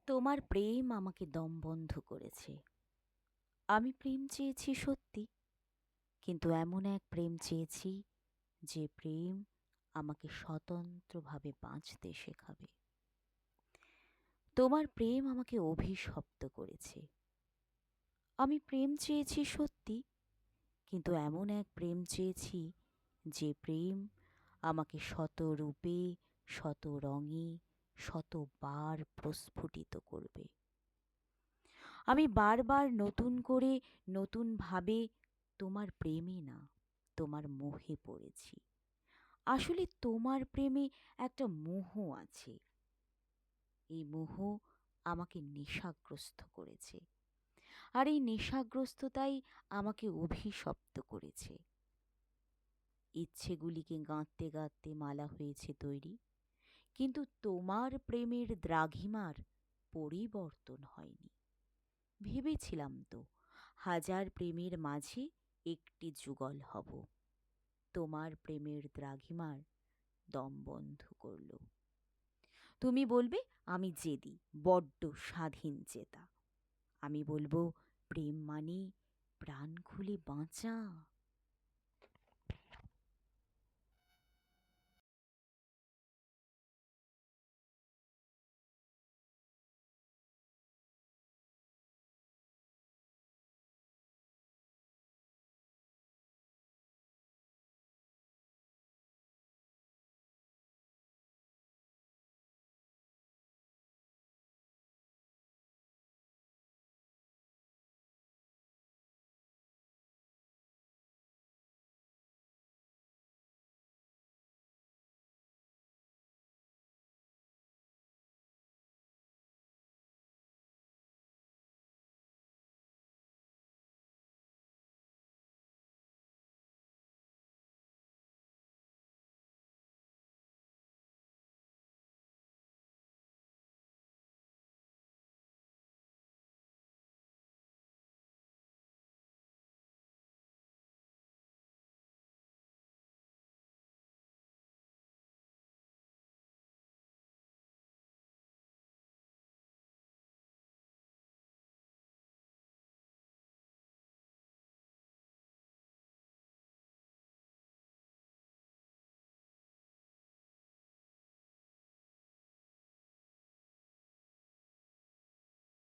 তোমার প্রেম আমাকে দমবন্ধ করেছে। আমি প্রেম চেয়েছি সত্যি, কিন্তু এমন এক প্রেম চেয়েছি যে প্রেম আমাকে স্বতন্ত্রভাবে বাঁচতে শেখাবে। তোমার প্রেম আমাকে অভিশপ্ত করেছে। আমি প্রেম চেয়েছি সত্যি, কিন্তু এমন এক প্রেম চেয়েছি যে প্রেম আমাকে শত রূপে, শত রঙে, শতবার প্রস্ফুটিত করবে। আমি বারবার নতুন করে, নতুনভাবে তোমার প্রেমে না, তোমার মোহে পড়েছি। আসলে তোমার প্রেমে একটা মোহ আছে। এই মোহ আমাকে নেশাগ্রস্ত করেছে, আর এই নেশাগ্রস্ততাই আমাকে অভিশপ্ত করেছে। ইচ্ছেগুলিকে গাঁথতে গাঁথতে মালা হয়েছে তৈরি, কিন্তু তোমার প্রেমের দ্রাঘিমার পরিবর্তন হয়নি। ভেবেছিলাম তো হাজার প্রেমের মাঝে একটি যুগল হব। তোমার প্রেমের দ্রাঘিমার দম বন্ধ করল। তুমি বলবে আমি জেদি, বড্ড স্বাধীন চেতা। আমি বলবো প্রেম মানে প্রাণ খুলে বাঁচা।